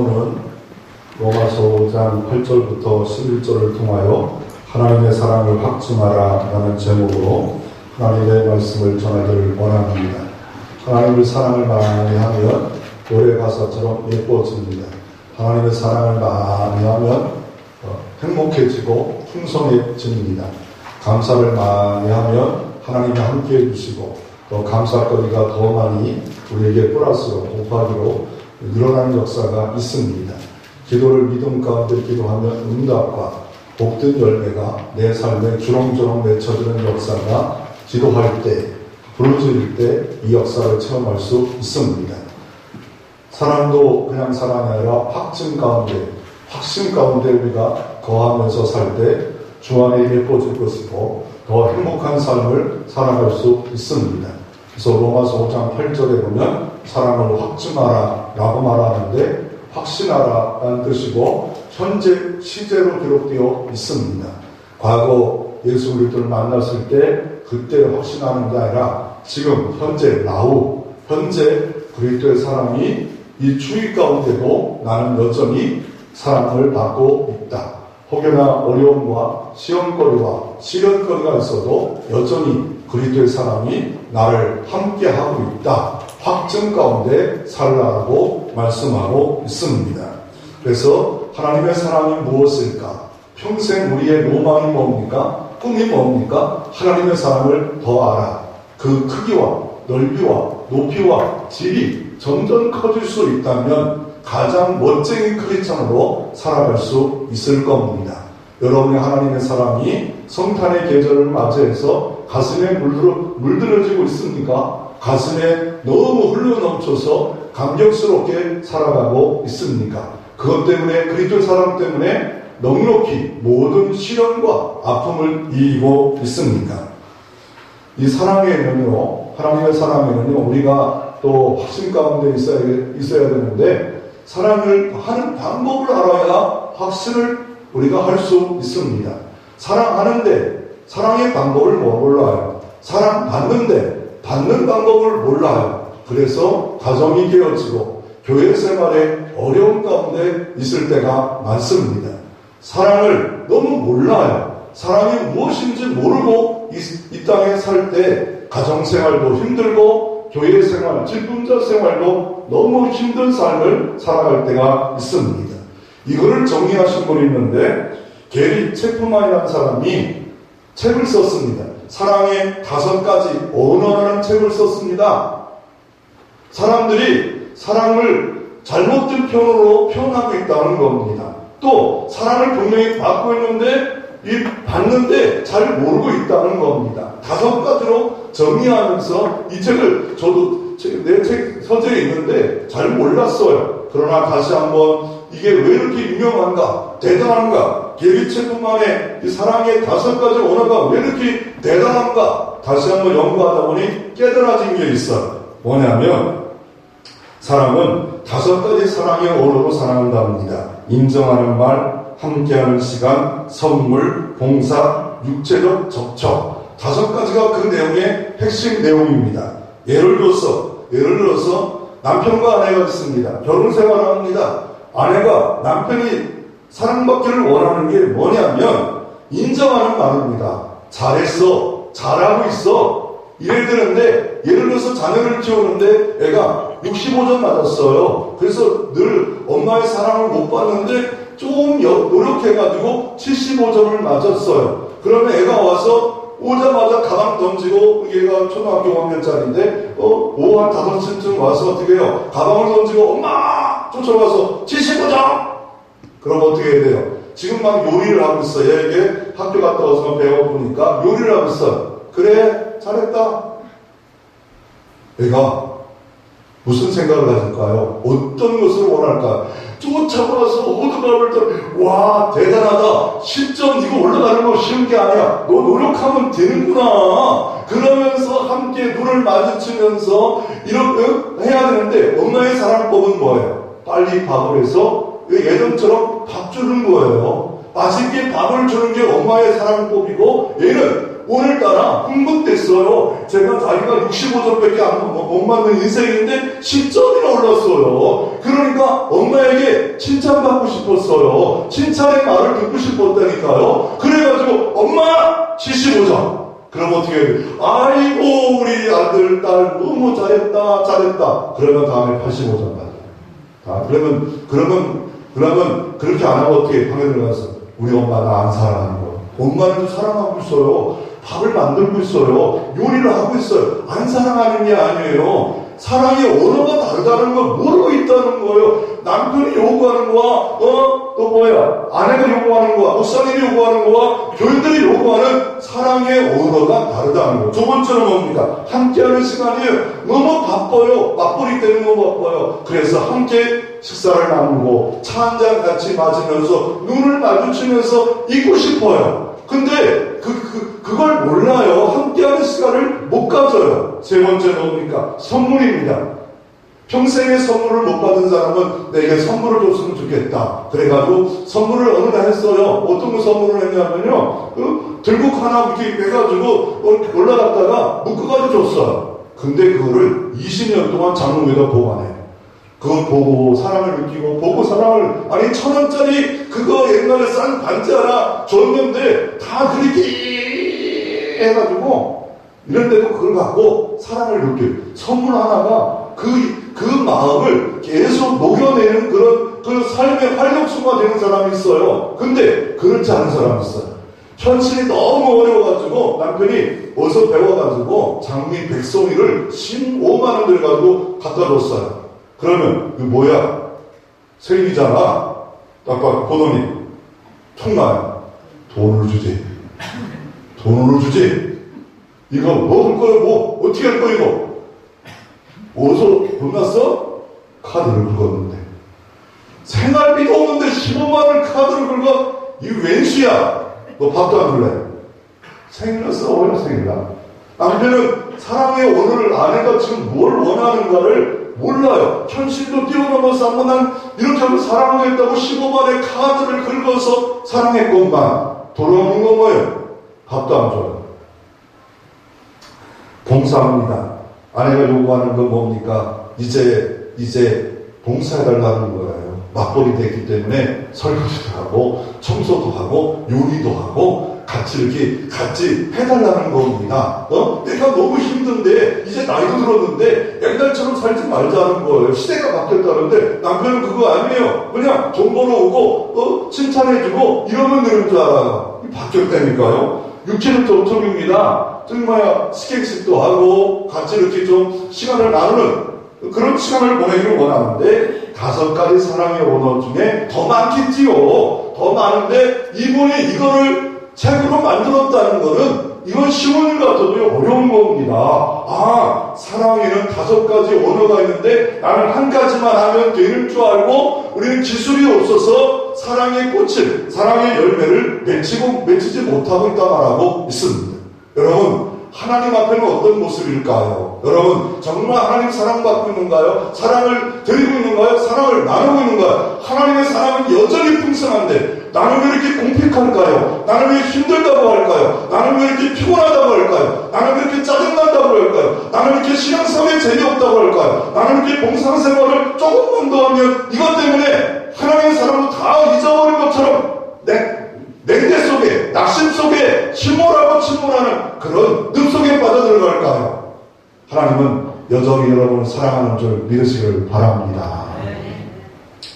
본문은 로마서 5장 8절부터 11절을 통하여 하나님의 사랑을 확증하라 라는 제목으로 하나님의 말씀을 전하기를 원합니다. 하나님의 사랑을 많이 하면 노래 가사처럼 예뻐집니다. 하나님의 사랑을 많이 하면 행복해지고 풍성해집니다. 감사를 많이 하면 하나님이 함께 해주시고 또 감사거리가 더 많이 우리에게 플러스로 곱하기로 늘어나는 역사가 있습니다. 기도를 믿음 가운데 기도하면 응답과 복된 열매가 내 삶에 주렁주렁 맺혀지는 역사가 기도할 때, 부르짖을 때 이 역사를 체험할 수 있습니다. 사랑도 그냥 사랑이 아니라 확신 가운데 우리가 거하면서 살 때 주 안에 예뻐질 것이고 더 행복한 삶을 살아갈 수 있습니다. 그래서 로마서 5장 8절에 보면 사랑을 확증하라 라고 말하는데 확신하라 라는 뜻이고 현재 시제로 기록되어 있습니다. 과거 예수 그리스도를 만났을 때 그때 확신하는 게 아니라 지금 현재 현재 그리스도의 사랑이 이 주의 가운데도 나는 여전히 사랑을 받고 있다. 혹여나 어려움과 시험거리와 시련거리가 있어도 여전히 그리스도의 사랑이 나를 함께하고 있다. 확증 가운데 살라고 말씀하고 있습니다. 그래서 하나님의 사랑이 무엇일까? 평생 우리의 로망이 뭡니까? 꿈이 뭡니까? 하나님의 사랑을 더 알아. 그 크기와 넓이와 높이와 질이 점점 커질 수 있다면 가장 멋쟁이 크리스찬으로 살아갈 수 있을 겁니다. 여러분의 하나님의 사랑이 성탄의 계절을 맞이해서 가슴에 물들어지고 있습니까? 가슴에 너무 흘러넘쳐서 감격스럽게 살아가고 있습니까? 그것 때문에 그리스도의 사랑 때문에 넉넉히 모든 시련과 아픔을 이기고 있습니까? 이 사랑에는요, 하나님의 사랑에는요, 우리가 또 확신 가운데 있어야 되는데 사랑을 하는 방법을 알아야 확신을 우리가 할 수 있습니다. 사랑하는데 사랑의 방법을 몰라요. 사랑받는데 받는 방법을 몰라요. 그래서 가정이 깨어지고 교회 생활에 어려운 가운데 있을 때가 많습니다. 사랑을 너무 몰라요. 사랑이 무엇인지 모르고 이 땅에 살 때 가정생활도 힘들고 교회 생활, 직분자 생활도 너무 힘든 삶을 살아갈 때가 있습니다. 이거를 정리하신 분이 있는데 게리 체프만이라는 사람이 책을 썼습니다. 사랑의 5가지 언어라는 책을 썼습니다. 사람들이 사랑을 잘못된 표현으로 표현하고 있다는 겁니다. 또 사랑을 분명히 받고 있는데 받는데 잘 모르고 있다는 겁니다. 5가지로 정리하면서 이 책을 저도 내 책 서재에 있는데 잘 몰랐어요. 그러나 다시 한번 이게 왜 이렇게 유명한가, 대단한가, 게리 체프만의 이 사랑의 5가지 언어가 왜 이렇게 대단한가 다시 한번 연구하다 보니 깨달아진 게 있어요. 뭐냐면 사랑은 5가지 사랑의 언어로 사랑한답니다. 인정하는 말, 함께하는 시간, 선물, 봉사, 육체적 접촉. 5가지가 그 내용의 핵심 내용입니다. 예를 들어서 남편과 아내가 있습니다. 결혼 생활을 합니다. 아내가 남편이 사랑받기를 원하는 게 뭐냐면 인정하는 말입니다. 잘했어, 잘하고 있어 이래야 되는데 예를 들어서 자녀를 키우는데 애가 65점 맞았어요. 그래서 늘 엄마의 사랑을 못 받는데 좀 노력해가지고 75점을 맞았어요. 그러면 애가 와서 오자마자 가방 던지고, 얘가 초등학교 5학년짜리인데 오후 한 5시쯤 와서 어떻게 해요? 가방을 던지고 엄마! 쫓아가서 75점! 그럼 어떻게 해야 돼요? 지금 막 요리를 하고 있어. 얘에게 학교 갔다 와서 배워보니까 요리를 하고 있어. 그래, 잘했다. 애가 무슨 생각을 가질까요? 어떤 것을 원할까요? 쫓아가서 호두밥을 와 대단하다. 10점 이거 올라가는 거 쉬운 게 아니야. 너 노력하면 되는구나. 그러면서 함께 눈을 마주치면서 이렇게 해야 되는데 엄마의 사랑법은 뭐예요? 빨리 밥을 해서 예전처럼 밥 주는 거예요. 맛있게 밥을 주는 게 엄마의 사랑법이고 얘는 오늘따라 흥분됐어요. 제가 자기가 65점밖에 못 맞는 인생인데 10점이나 올랐어요. 그러니까 엄마에게 칭찬받고 싶었어요. 칭찬의 말을 듣고 싶었다니까요. 그래가지고 엄마 75점. 그럼 어떻게 해야 돼? 아이고 우리 아들 딸 너무 잘했다. 그러면 다음에 85점 받아요. 그러면 그렇게 안 하고 어떻게 방에 들어가서 우리 엄마 나 안 사랑하는 거야. 엄마는 사랑하고 있어요. 밥을 만들고 있어요. 요리를 하고 있어요. 안 사랑하는 게 아니에요. 사랑의 언어가 다르다는 걸 모르고 있다는 거예요. 남편이 요구하는 거와 또 뭐야? 아내가 요구하는 거와 목사님이 요구하는 거와 교인들이 요구하는 사랑의 언어가 다르다는 거예요. 두 번째는 뭡니까? 함께하는 시간이에요. 너무 바빠요. 맞벌이 때문에 너무 바빠요. 그래서 함께 식사를 나누고 차 한잔 같이 마시면서 눈을 마주치면서 있고 싶어요. 근데 그걸 몰라요. 함께하는 시간을 못 가져요. 세 번째 뭡니까? 선물입니다. 평생에 선물을 못 받은 사람은 내게 선물을 줬으면 좋겠다. 그래가지고 선물을 어느 날 했어요. 어떤 거 선물을 했냐면요. 들국 하나 이렇게 해가지고 올라갔다가 묶어가지고 줬어요. 근데 그거를 20년 동안 장롱 위에다 보관해요. 그거 보고 사랑을 느끼고 보고 사랑을 아니 1,000원짜리 그거 옛날에 싼 반지 하나 줬는데 다 그렇게 해가지고 이런데도 그걸 갖고 사랑을 느껴요. 선물 하나가 그 마음을 계속 녹여내는 그 삶의 활력소가 되는 사람이 있어요. 근데 그렇지 않은 사람이 있어요. 현실이 너무 어려워가지고 남편이 어서 배워가지고 장미 백송이를 15만 원 들여가지고 갖다 줬어요. 그러면 이거 뭐야? 생일이잖아. 아까 보더니 통나요. 돈을 주지. 이거 먹을 거야? 뭐 어떻게 할 거야 이거? 어디서 돈 났어? 카드를 긁었는데 생활비도 없는데 15만 원을 카드를 긁어? 이거 웬수야? 너 밥도 안 줄래? 생일날 싸워요. 생일날 남편은 사랑의 언어를 아내가 지금 뭘 원하는가를 몰라요. 현실도 뛰어넘어서 한번 난 이렇게 하면 사랑하겠다고 15만의 카드를 긁어서 사랑했건만 돌아오는 건 뭐예요? 밥도 안 줘요. 봉사합니다. 아내가 요구하는 건 뭡니까? 이제 봉사해달라는 거예요. 맞벌이 됐기 때문에 설거지도 하고 청소도 하고 요리도 하고 같이 해달라는 겁니다. 내가 너무 힘든데 이제 나이도 들었는데 옛날처럼 살지 말자는 거예요. 시대가 바뀌었다는데 남편은 그거 아니에요. 그냥 돈 벌어오고 칭찬해주고 이러면 되는 줄 알아요. 바뀌었다니까요. 육체는 전통입니다. 정말 스킨십도 하고 같이 이렇게 좀 시간을 나누는 그런 시간을 보내기를 원하는데 5가지 사랑의 언어 중에 더 많겠지요. 더 많은데 이분이 이거를 책으로 만들었다는 거는 이건 쉬운 일 같아도 어려운 겁니다. 사랑에는 5가지 언어가 있는데 나는 한 가지만 하면 되는 줄 알고 우리는 기술이 없어서 사랑의 꽃을, 사랑의 열매를 맺히지 못하고 있다 말하고 있습니다. 여러분, 하나님 앞에는 어떤 모습일까요? 여러분, 정말 하나님 사랑받고 있는가요? 사랑을 드리고 있는가요? 사랑을 나누고 있는가요? 하나님의 사랑은 여전히 풍성한데 나는 왜 이렇게 공핍할까요? 나는 왜 힘들다고 할까요? 나는 왜 이렇게 피곤하다고 할까요? 나는 왜 이렇게 짜증난다고 할까요? 나는 왜 이렇게 신앙생활에 재미없다고 할까요? 나는 왜 이렇게 봉사생활을 조금만 더 하면 이것 때문에 하나님의 사랑을 다 잊어버린 것처럼 냉대 속에, 낙심 속에 침몰하는 그런 늪 속에 빠져들어갈까요? 하나님은 여전히 여러분을 사랑하는 줄 믿으시길 바랍니다.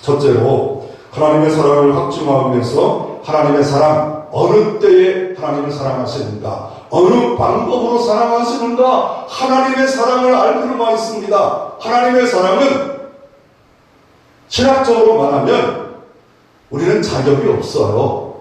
첫째로 하나님의 사랑을 확증하기 위해서 하나님의 사랑, 어느 때에 하나님을 사랑하시는가, 어느 방법으로 사랑하시는가, 하나님의 사랑을 알 필요가 있습니다. 하나님의 사랑은 신학적으로 말하면 우리는 자격이 없어요.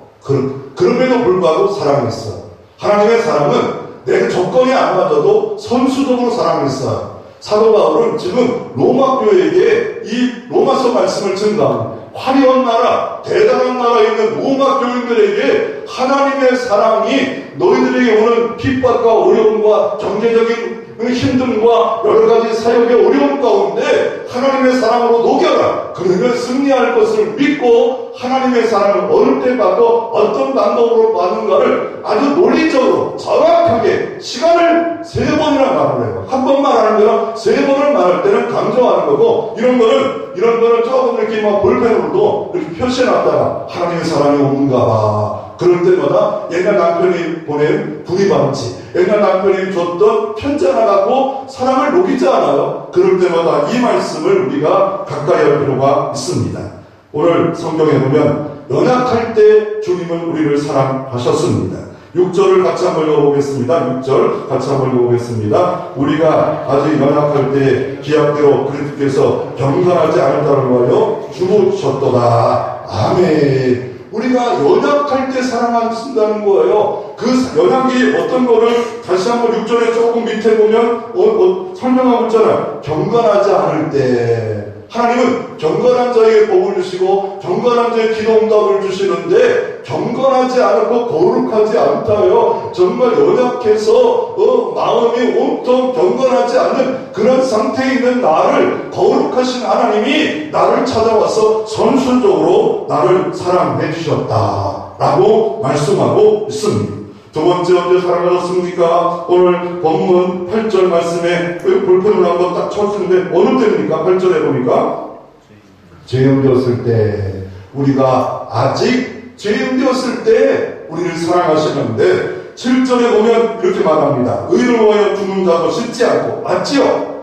그럼에도 불구하고 사랑했어요. 하나님의 사랑은 내 조건이 안 맞아도 선수적으로 사랑했어요. 사도 바울은 지금 로마 교회에게 이 로마서 말씀을 증가합니다. 화려한 나라, 대단한 나라에 있는 로마 교인들에게 하나님의 사랑이 너희들에게 오는 핍박과 어려움과 경제적인 힘듦과 여러 가지 사역의 어려움 가운데 하나님의 사랑으로 녹여라. 그러면 승리할 것을 믿고 하나님의 사랑을 어느 때 받고 어떤 방법으로 받는가를 아주 논리적으로 정확하게 시간을 3번이나 말을 해요. 한 번 말하는 거랑 3번을 말할 때는 강조하는 거고, 이런 거는 조금 이렇게 막 볼펜으로도 이렇게 표시해놨다가 하나님의 사랑이 오는가 봐. 그럴 때마다 옛날 남편이 보낸 구리방지, 옛날 남편이 줬던 편지 하나 갖고 사랑을 녹이지 않아요. 그럴 때마다 이 말씀을 우리가 가까이 할 필요가 있습니다. 오늘 성경에 보면 연약할 때 주님은 우리를 사랑하셨습니다. 6절을 같이 한번 읽어보겠습니다. 6절 같이 한번 읽어보겠습니다. 우리가 아직 연약할 때 기약대로 그리스도께서 경건하지 않을다를 위하여 죽으셨도다. 아멘. 우리가 연약할 때 사랑하신다는 거예요. 그 연약이 어떤 거를 다시 한번 6절에 조금 밑에 보면 설명하고 있잖아요. 경건하지 않을 때. 하나님은 경건한 자에게 복을 주시고 경건한 자에게 기도 응답을 주시는데 경건하지 않고 거룩하지 않다요. 정말 연약해서 마음이 온통 경건하지 않는 그런 상태에 있는 나를 거룩하신 하나님이 나를 찾아와서 선순적으로 나를 사랑해 주셨다라고 말씀하고 있습니다. 두 번째, 언제 사랑하셨습니까? 오늘 본문 8절 말씀에 볼펜으로 한번 딱 쳤는데 어느 때입니까? 8절에 보니까 죄인 되었을 때, 우리가 아직 죄인 되었을 때 우리를 사랑하시는데 7절에 보면 이렇게 말합니다. 의를 위하여 죽는 자도 쉽지 않고 맞지요?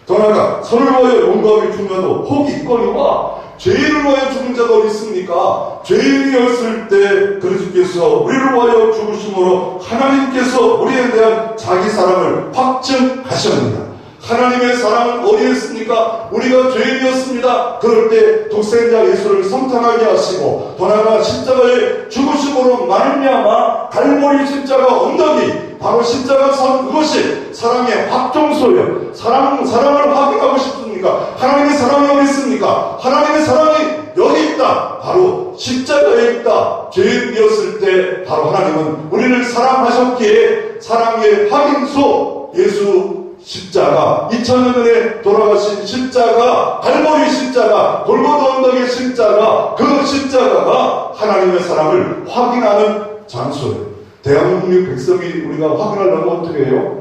더 나아가 선을 위하여 용감히 죽냐도 혹 있거니와 죄인을 위하여 죽는 자가 어디 있습니까? 죄인이었을 때 그리스도께서 우리를 위하여 죽으심으로 하나님께서 우리에 대한 자기 사랑을 확증하셨습니다. 하나님의 사랑은 어디에 있습니까? 우리가 죄인이었습니다. 그럴 때 독생자 예수를 성탄하게 하시고 더 나아가 십자가의 죽으심으로 말미암아 갈보리 십자가 언덕이 바로 십자가 선 그것이 사랑의 확정소예요. 사랑을 확인하고 싶습니까? 하나님의 사랑이 어디 있습니까? 하나님의 사랑이 여기 있다. 바로 십자가에 있다. 죄인이었을 때 바로 하나님은 우리를 사랑하셨기에 사랑의 확인소 예수 십자가 2000년 전에 돌아가신 십자가 갈보리 십자가 골고다 언덕의 십자가 그 십자가가 하나님의 사랑을 확인하는 장소예요. 대한민국 백성이 우리가 확인하려면 어떻게 해요?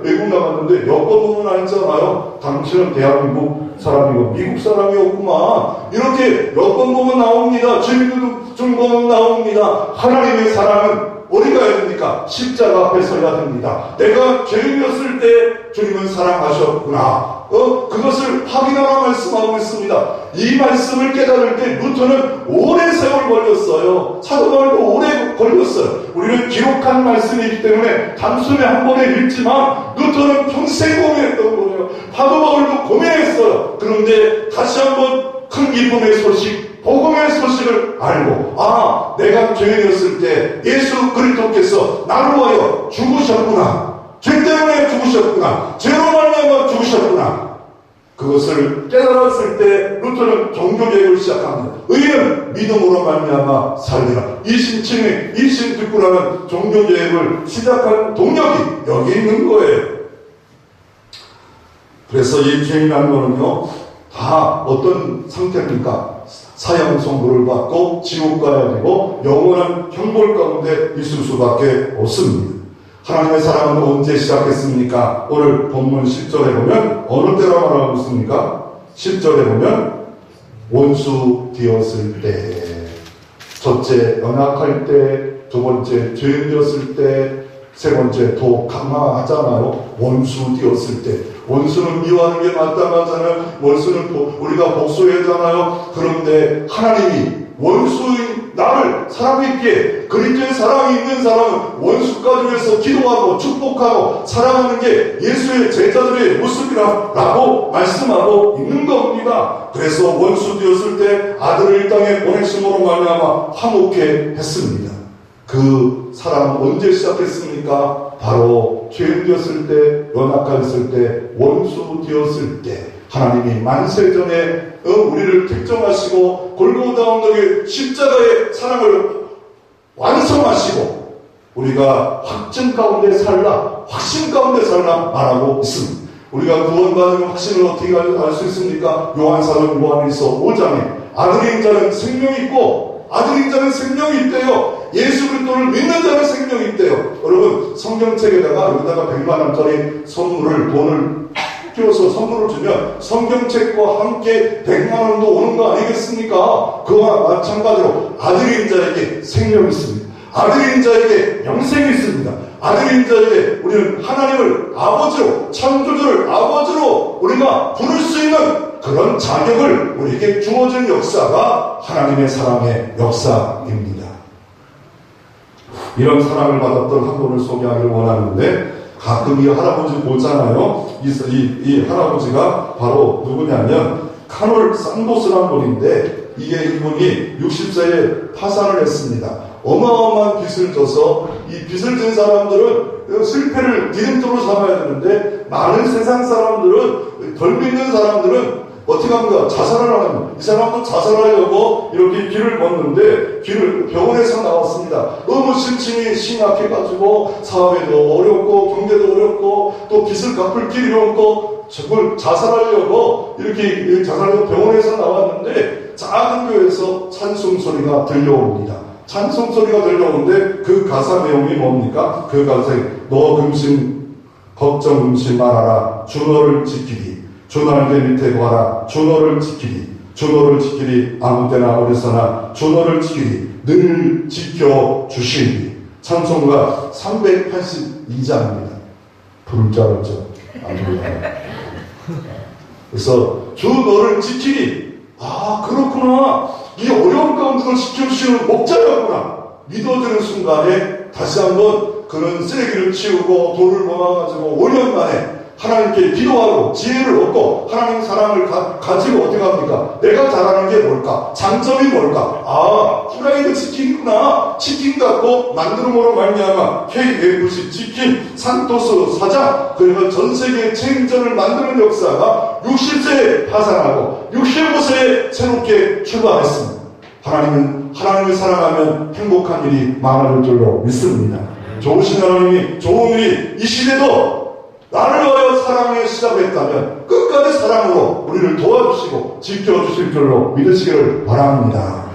외국 나갔는데 여권 보면 알잖아요. 당신은 대한민국 사람이고 미국 사람이었구만. 이렇게 여권 보면 나옵니다. 주민등록증 보면 나옵니다. 하나님의 사랑은 어디 가야 됩니까? 십자가 앞에 서야 됩니다. 내가 죄인이었을 때 주님은 사랑하셨구나. 그것을 확인하라 말씀하고 있습니다. 이 말씀을 깨달을 때 루터는 오랜 세월 걸렸어요. 사도 바울도 오래 걸렸어요. 우리는 기록한 말씀이기 때문에 단순히 한 번에 읽지만 루터는 평생 고민했던 거예요. 사도 바울도 고민했어요. 그런데 다시 한번 큰 기쁨의 소식, 복음의 소식을 알고 내가 죄인이었을 때 예수 그리스도께서 나를 위하여 죽으셨구나. 죄 때문에 죽으셨구나. 죄로 말미암아 죽으셨구나. 그것을 깨달았을 때 루터는 종교개혁을 시작합니다. 의인은 믿음으로 말미암아 살리라. 이신 듣고라는 종교개혁을 시작한 동력이 여기 있는 거예요. 그래서 이 죄인이라는 거는요, 다 어떤 상태입니까? 사형 선고를 받고 지옥 가야 되고 영원한 형벌 가운데 있을 수밖에 없습니다. 하나님의 사랑은 언제 시작했습니까? 오늘 본문 10절에 보면 어느 때라 말하고 있습니까? 10절에 보면 원수 되었을 때, 첫째 연약할 때, 두 번째 죄인 되었을 때, 세 번째 더 강화하잖아요. 원수 되었을 때. 원수는 미워하는 게 마땅하잖아요. 원수는 우리가 복수하잖아요. 그런데 하나님이 원수인 나를 사랑했기에 그리스도의 사랑이 있는 사람은 원수까지 위해서 기도하고 축복하고 사랑하는 게 예수의 제자들의 모습이라고 말씀하고 있는 겁니다. 그래서 원수 되었을 때 아들을 이 땅에 보내심으로 말미암아 화목해 했습니다. 그 사랑은 언제 시작했습니까? 바로 죄인 되었을 때, 연약했을 때, 원수 되었을 때 하나님이 만세전에 우리를 택정하시고 골고다 언덕의 십자가의 사랑을 완성하시고 우리가 확증 가운데 살라, 확신 가운데 살라 말하고 있습니다. 우리가 구원받는 확신을 어떻게 알 수 있습니까? 요한사도 요한일서 5장에 아들인 자는 생명이 있고 아들인 자는 생명이 있대요. 예수 그리스도를 믿는 자는 생명이 있대요. 여러분, 성경책에다가 여기다가 100만 원짜리 선물을, 돈을 끼워서 선물을 주면 성경책과 함께 100만 원도 오는 거 아니겠습니까? 그와 마찬가지로 아들인 자에게 생명이 있습니다. 아들인 자에게 영생이 있습니다. 아들인 자에게 우리는 하나님을 아버지로, 창조주를 아버지로 우리가 부를 수 있는 그런 자격을 우리에게 주어진 역사가 하나님의 사랑의 역사입니다. 이런 사랑을 받았던 한 분을 소개하기를 원하는데, 가끔 이 할아버지 보잖아요. 이 할아버지가 바로 누구냐면 카놀 산도스라는 분인데, 이분이 60세에 파산을 했습니다. 어마어마한 빚을 져서 이 빚을 진 사람들은 실패를 디딤돌로 삼아야 되는데, 많은 세상 사람들은, 덜 믿는 사람들은 어떻게 합니까? 자살을 하는, 이 사람도 자살하려고 이렇게 길을 걷는데, 병원에서 나왔습니다. 너무 심층이 심각해가지고 사회도 어렵고 경제도 어렵고 또 빚을 갚을 길이 없고 저걸 자살하려고 이렇게 자살하려고 병원에서 나왔는데, 작은 교회에서 찬송 소리가 들려옵니다. 찬송 소리가 들려오는데 그 가사 내용이 뭡니까? 그 가사에 너 걱정 금심 말아라. 주 너를 지키리. 주 날개 밑에 구하라. 주 너를 지키리. 주 너를 지키리. 아무 때나 어디서나 주 너를 지키리. 늘 지켜주시리. 찬송가 382장입니다. 부를 줄 알았죠? 아닙니다. 그래서 주 너를 지키리. 아, 그렇구나. 이 어려운 가운데서 지켜주시는 목자였구나. 믿어지는 순간에 다시 한번 그는 쓰레기를 치우고 돌을 모아가지고 5년 만에 하나님께 기도하고 지혜를 얻고 하나님 사랑을 가지고 어떻게 합니까? 내가 잘하는 게 뭘까? 장점이 뭘까? 아, 후라이드 치킨이구나. 치킨 갖고 만들음으로 말미암아 KFC 치킨 산토스 사장, 그리고 전 세계 체인점을 만드는 역사가 60세에 파산하고 65세에 새롭게 출발했습니다. 하나님은 하나님을 사랑하면 행복한 일이 많아질 줄로 믿습니다. 좋으신 하나님이 좋은 일이 이 시대도 나를 위하여 사랑에 시작했다면 끝까지 사랑으로 우리를 도와주시고 지켜주실 줄로 믿으시기를 바랍니다.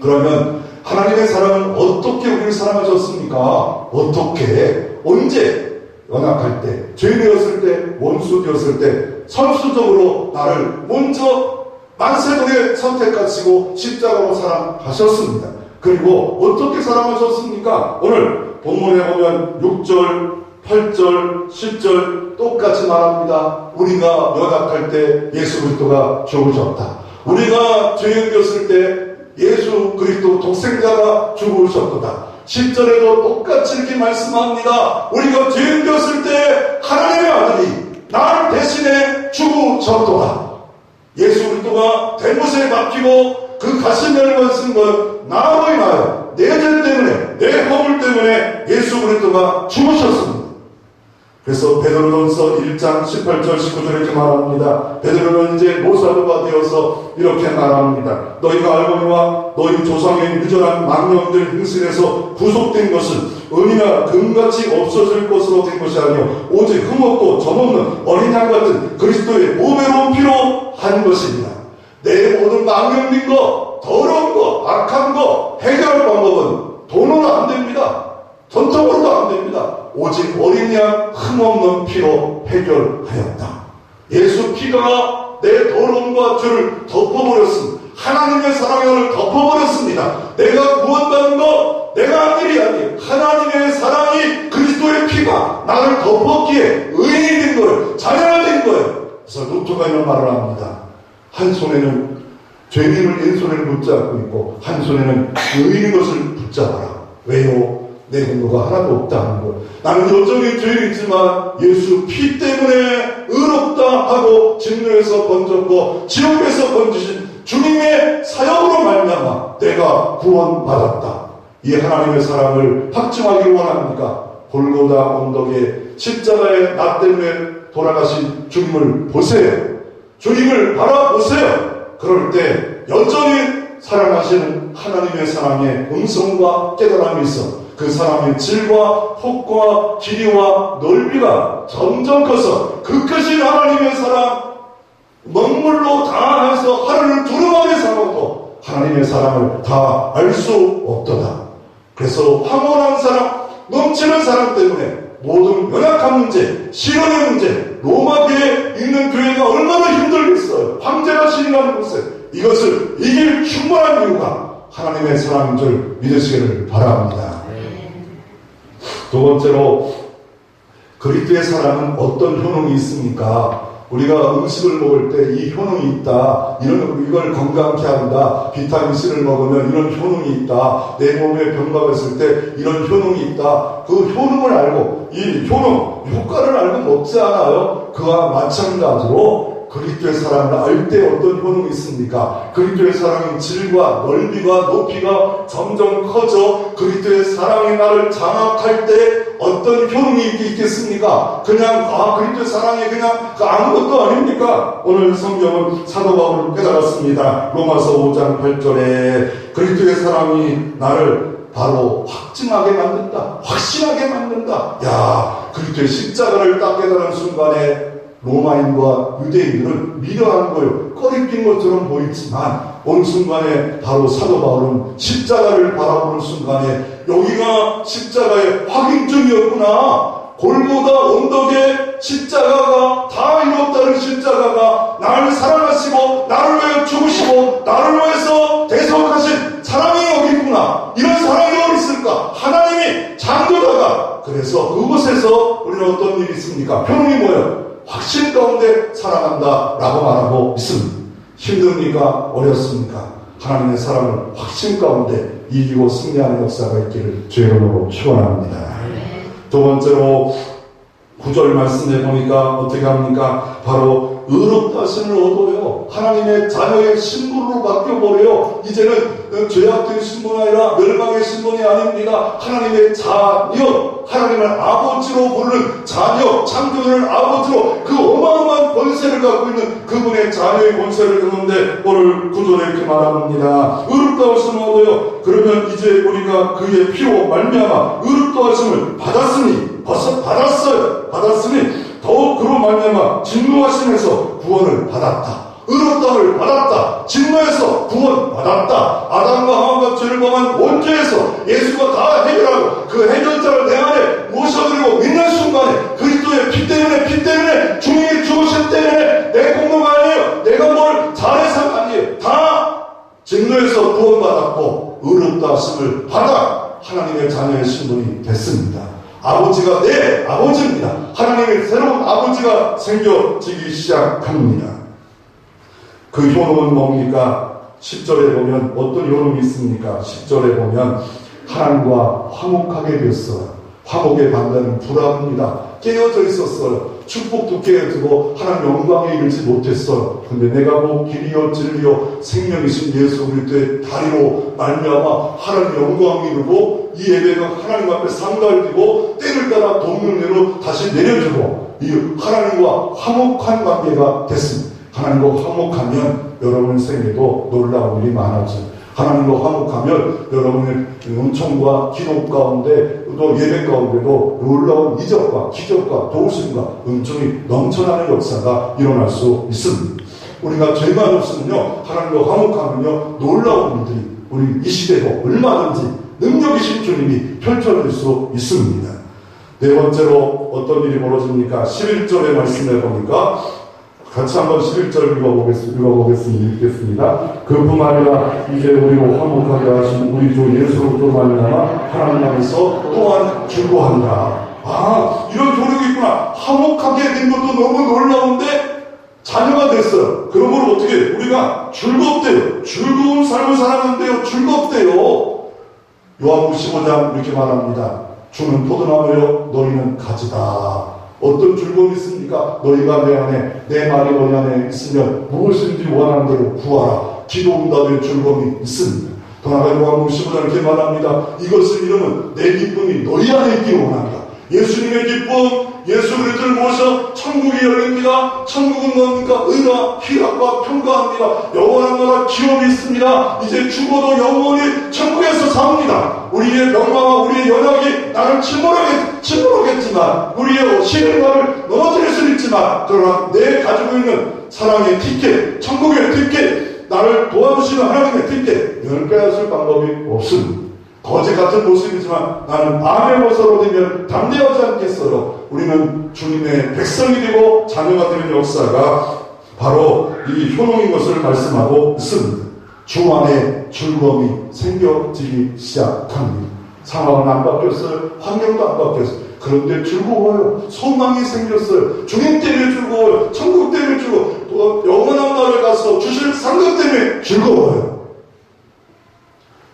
그러면 하나님의 사랑은 어떻게 우리를 사랑하셨습니까? 어떻게? 언제? 연약할 때, 죄 되었을 때, 원수 되었을 때 선수적으로 나를 먼저 만세동에 선택하시고 십자가로 사랑하셨습니다. 그리고 어떻게 사랑하셨습니까? 오늘 본문에 보면 6절 8절, 10절 똑같이 말합니다. 우리가 연약할 때 예수 그리스도가 죽으셨다. 우리가 죄인 되었을 때 예수 그리스도 독생자가 죽으셨다. 10절에도 똑같이 이렇게 말씀합니다. 우리가 죄인 되었을 때 하나님의 아들이 나를 대신해 죽으셨도다. 예수 그리스도가 대못에 맡기고 그 가시면을 쓴 건 나로 인하여 내 죄 때문에, 내 허물 때문에 예수 그리스도가 죽으셨습니다. 그래서 베드로전서 1장 18절 19절에 이렇게 말합니다. 베드로는 이제 모사도가 되어서 이렇게 말합니다. 너희가 알거니와 너희 조상의 유전한 망령들 행실에서 구속된 것은 은이나 금같이 없어질 것으로 된 것이 아니요 오직 흠없고 점없는 어린 양 같은 그리스도의 보배로운 피로 한 것입니다. 내 모든 망령된 거, 더러운 거, 악한 거 해결할 방법은 돈으로 안 됩니다. 전통으로도 안 됩니다. 오직 어린 양 흠없는 피로 해결하였다. 예수 피가 내 더러움과 죄를 덮어버렸습니다. 하나님의 사랑을 덮어버렸습니다. 내가 구원받은 거 내가 한 일이 아니에요. 하나님의 사랑이 그리스도의 피가 나를 덮었기에 의인이 된 거예요. 자녀가 된 거예요. 그래서 루터가 이런 말을 합니다. 한 손에는 죄인을 왼손에는 붙잡고 있고 한 손에는 의인인 것을 붙잡아라. 왜요? 내 근거가 하나도 없다 하는 것. 나는 여전히 죄인이지만 예수 피 때문에 의롭다 하고 진노에서 건졌고 지옥에서 건지신 주님의 사역으로 말미암아 내가 구원받았다. 이 하나님의 사랑을 확증하기를 원합니까? 골고다 언덕에 십자가에 나 때문에 돌아가신 주님을 보세요. 주님을 바라보세요. 그럴 때 여전히 사랑하시는 하나님의 사랑의 음성과 깨달음이 있어 그 사람의 질과 폭과 길이와 넓이가 점점 커서 그 크신 하나님의 사랑 먹물로 다 해서 하늘을 두루마리 삼아도 하나님의 사랑을 다 알 수 없도다. 그래서 황홀한 사랑, 넘치는 사랑 때문에 모든 연약한 문제, 실현의 문제, 로마교에 있는 교회가 얼마나 힘들겠어요. 황제가 신임하는 곳에 이것을 이길 충분한 이유가 하나님의 사랑인 줄 믿으시기를 바랍니다. 두 번째로 그리스도의 사랑은 어떤 효능이 있습니까? 우리가 음식을 먹을 때 이 효능이 있다. 이걸 건강케 한다. 비타민C를 먹으면 이런 효능이 있다. 내 몸에 병가 있을 때 이런 효능이 있다. 그 효능을 알고 이 효과를 알고 먹지 않아요. 그와 마찬가지로 그리스도의 사랑을 알 때 어떤 효능이 있습니까? 그리스도의 사랑의 질과 넓이와 높이가 점점 커져 그리스도의 사랑이 나를 장악할 때 어떤 효능이 있겠습니까? 그냥 그리스도의 사랑이 그냥 아무것도 아닙니까? 오늘 성경은 사도 바울을 깨달았습니다. 로마서 5장 8절에 그리스도의 사랑이 나를 바로 확증하게 만든다. 확신하게 만든다. 그리스도의 십자가를 딱 깨달은 순간에 로마인과 유대인들은 미련한 걸 꺼리낀 것처럼 보이지만 어느 순간에 바로 사도 바울은 십자가를 바라보는 순간에 여기가 십자가의 확인점이었구나. 골고다 언덕에 십자가가 다 이뤘다는 십자가가 나를 사랑하시고 나를 위해 죽으시고 나를 위해서 대속하신 사랑이 여기 있구나. 이런 사랑이 어디 있을까? 하나님이 창조자가. 그래서 그곳에서 우리는 어떤 일이 있습니까? 효능이 뭐예요? 확신 가운데 살아간다 라고 말하고 있습니다. 힘듭니까? 어렵습니까? 하나님의 사랑을 확신 가운데 이기고 승리하는 역사가 있기를 주의 이름으로 축원합니다. 두 번째로 9절 말씀해 보니까 어떻게 합니까? 바로 의롭다 하심을 얻어요. 하나님의 자녀의 신분으로 바뀌어버려요. 이제는 죄악된 신분이 아니라 멸망의 신분이 아닙니다. 하나님의 자녀, 하나님을 아버지로 부르는 자녀, 창조주를 아버지로 그 어마어마한 권세를 갖고 있는 그분의 자녀의 권세를 주는데 오늘 9절에 이렇게 말합니다. 의롭다 하심을 얻어요. 그러면 이제 우리가 그의 피로 말미암아 의롭다 하심을 받았으니 벌써 받았으니 더욱 그로 말미암아 진노하심에서 구원을 받았다. 의롭다를 받았다. 진노에서 구원 받았다. 아담과 하와가 죄를 범한 원죄에서 예수가 다 해결하고 그 해결자를 내 안에 모셔드리고 믿는 순간에 그리스도의 피 때문에 주님이 죽으신 때문에 내 공로가 아니에요. 내가 뭘 잘해서가 아니에요. 다 진노에서 구원 받았고 의롭다 하심을 받아 하나님의 자녀의 신분이 됐습니다. 아버지가 내 아버지입니다. 하나님의 새로운 아버지가 생겨지기 시작합니다. 그 효능은 뭡니까? 10절에 보면 어떤 효능이 있습니까? 10절에 보면 하나님과 화목하게 됐어요. 화목의 반대는 불화입니다. 깨어져 있었어요. 축복도 깨어지고 하나님 영광에 이르지 못했어요. 근데 내가 뭐 길이요 진리요 생명이신 예수 그리스도의 다리로 말미암아 하나님 영광에 이르고 이 예배가 하나님 앞에 상달되고 때를 따라 동물대로 다시 내려주고 이 하나님과 화목한 관계가 됐습니다. 하나님과 화목하면 여러분 생에도 놀라운 일이 많아져요. 하나님과 화목하면 여러분의 은총과 기록 가운데 또 예배 가운데도 놀라운 이적과 기적과 도우심과 은총이 넘쳐나는 역사가 일어날 수 있습니다. 우리가 죄만 없으면요 하나님과 화목하면요 놀라운 일들이 우리 이 시대도 얼마든지 능력이신 주님이 펼쳐질 수 있습니다. 네 번째로 어떤 일이 벌어집니까? 11절의 말씀에 보니까 같이 한번 11절 읽겠습니다. 그뿐만 아니라 이제 우리로 화목하게 하신 우리 주 예수로 말미암아 하나님 안에서 또한 즐거워한다. 이런 효력이 있구나. 화목하게 된 것도 너무 놀라운데 자녀가 됐어요. 그러므로 어떻게 우리가 즐겁대요. 즐거운 삶을 살았는데요. 즐겁대요. 요한복음 15장 이렇게 말합니다. 주는 포도나무요 너희는 가지다. 어떤 즐거움이 있습니까? 너희가 내 안에 내 말이 너희 안에 있으면 무엇인지 원하는 대로 구하라. 기도 응답의 즐거움이 있습니다. 더 나아가 요한복음 15장 이렇게 말합니다. 이것을 이루면 내 기쁨이 너희 안에 있기를 원한다. 예수님의 기쁨, 예수 그리스도를 모셔 천국이 열립니다. 천국은 뭡니까? 의와 희락과 평강합니다. 영원한 나라 기업이 있습니다. 이제 죽어도 영원히 천국에서 삽니다. 우리의 명망과 우리의 연약이 나를 침몰하겠지만, 우리의 신의 나를 넘어뜨릴 수 있지만, 그러나 내 가지고 있는 사랑의 티켓, 천국의 티켓, 나를 도와주시는 하나님의 티켓, 이걸 빼앗을 방법이 없습니다. 거지 같은 모습이지만 나는 암의 모서로 되면 담대하지 않겠어요. 우리는 주님의 백성이 되고 자녀가 되는 역사가 바로 이 효능인 것을 말씀하고 있습니다. 주 안에 즐거움이 생겨지기 시작합니다. 상황은 안 바뀌었어요. 환경도 안 바뀌었어요. 그런데 즐거워요. 소망이 생겼어요. 주님 때문에 즐거워요. 천국 때문에 즐거워요. 또 영원한 나라에 가서 주실 상급 때문에 즐거워요.